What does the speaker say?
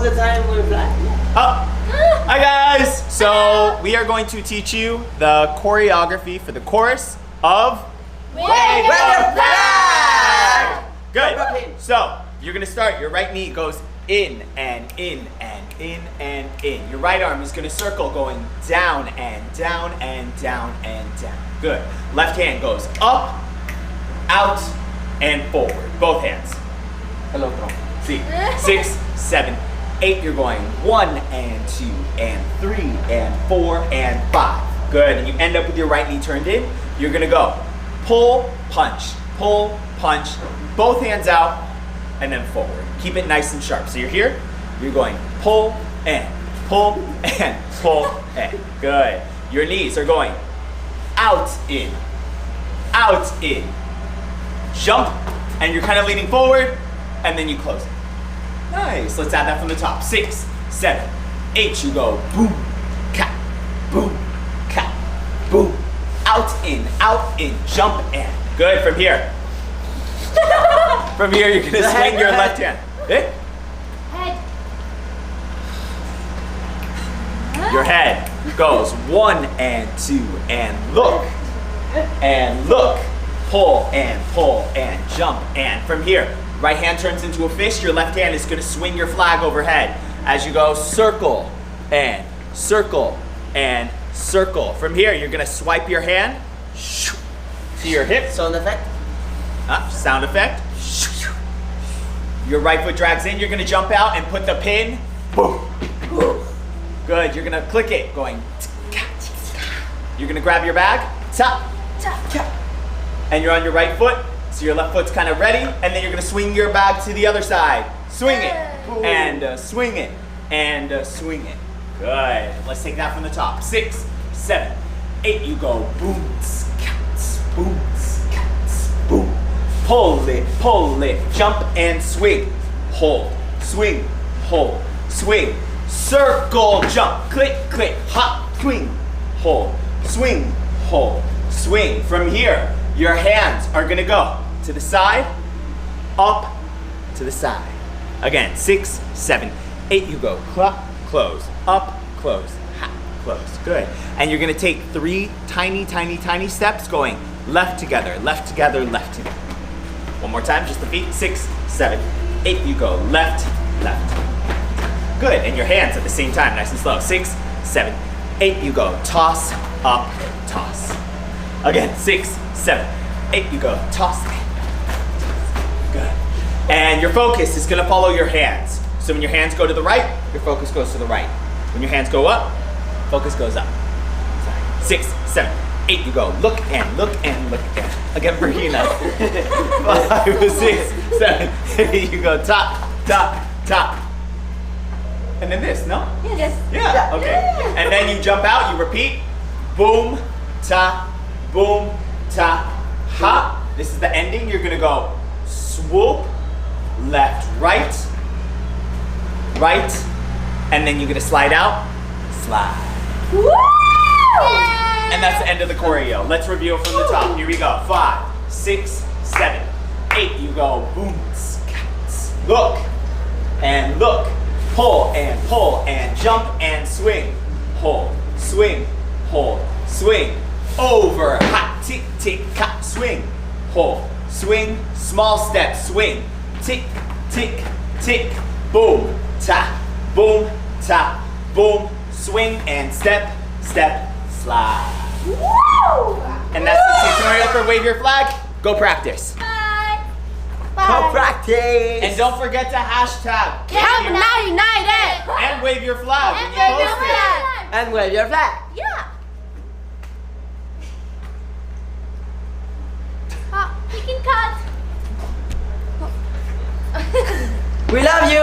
the time we fly. Up. Hi guys. So we are going to teach you the choreography for the chorus of Wave your flag. Good. So you're gonna start. Your right knee goes in and in and in and in. Your right arm is gonna circle, going down and down and down and down. Good. Left hand goes up, out, and forward. Both hands. Hello, bro. See, 6, 7, 8. You're going 1 and 2 and 3 and 4 and 5. Good. And you end up with your right knee turned in. You're gonna go pull, punch, both hands out, and then forward. Keep it nice and sharp. So you're here. You're going pull and pull and pull and. Good. Your knees are going out, in, jump, and you're kind of leaning forward, and then you close it. Nice. Let's add that from the top. 6, 7, 8. You go boom, cat, boom, cat, boom. Out, in, jump, and. Good. From here. From here, you're gonna swing your left hand. Head. Your head goes 1 and 2 and look, pull and jump, and from here, right hand turns into a fist. Your left hand is gonna swing your flag overhead as you go circle and circle and circle. From here, you're gonna swipe your hand to your hip. Sound effect. Sound effect. Your right foot drags in. You're gonna jump out and put the pin. Boom. Good. You're gonna click it, going. You're gonna grab your bag. Tap. And you're on your right foot. So your left foot's kind of ready, and then you're gonna swing your bag to the other side. Swing it, and swing it, and swing it. Good. Let's take that from the top. 6, 7, 8. You go boom, cats, boom, cats, boom. Pull it, jump and swing. Hold, swing, hold, swing. Circle, jump, click, hop, swing, hold, swing, hold, swing. From here, your hands are gonna go to the side, up, to the side. Again, 6, 7, 8. You go clap, close, up, close, hop, close. Good. And you're gonna take 3 tiny steps going left together, left together, left together. One more time, just the feet. 6, 7, 8. You go left, left. Good. And your hands at the same time, nice and slow. 6, 7, 8. You go toss, up, toss. Again, 6, 7, 8. You go toss. Good. And your focus is gonna follow your hands. So when your hands go to the right, your focus goes to the right. When your hands go up, focus goes up. 6, 7, 8. You go look and look and look and. Again for Hina. 5, 6, 7, 8. You go top. And then this, no? Yes. Yeah, okay. Yeah. And then you jump out, you repeat. Boom, ta, ha. This is the ending. You're gonna go swoop, left, right, and then you're gonna slide out, slide. Woo! And that's the end of the choreo. Let's review from the top. Here we go. 5, 6, 7, 8. You go boom, cats. Look and look. Pull and jump and swing. Hold, swing, hold, swing. Over, hot, tick, tick, cat, swing. Hold, swing, small step, swing. Tick, tick, tick. Boom, ta, boom, swing and step, slide. Woo! And that's the tutorial for Wave Your Flag. Go practice. Bye. Go practice. And don't forget to hashtag CANAL United. and wave your flag when you And wave post your it. flag. And wave your flag. Yeah. We can cut. We love you.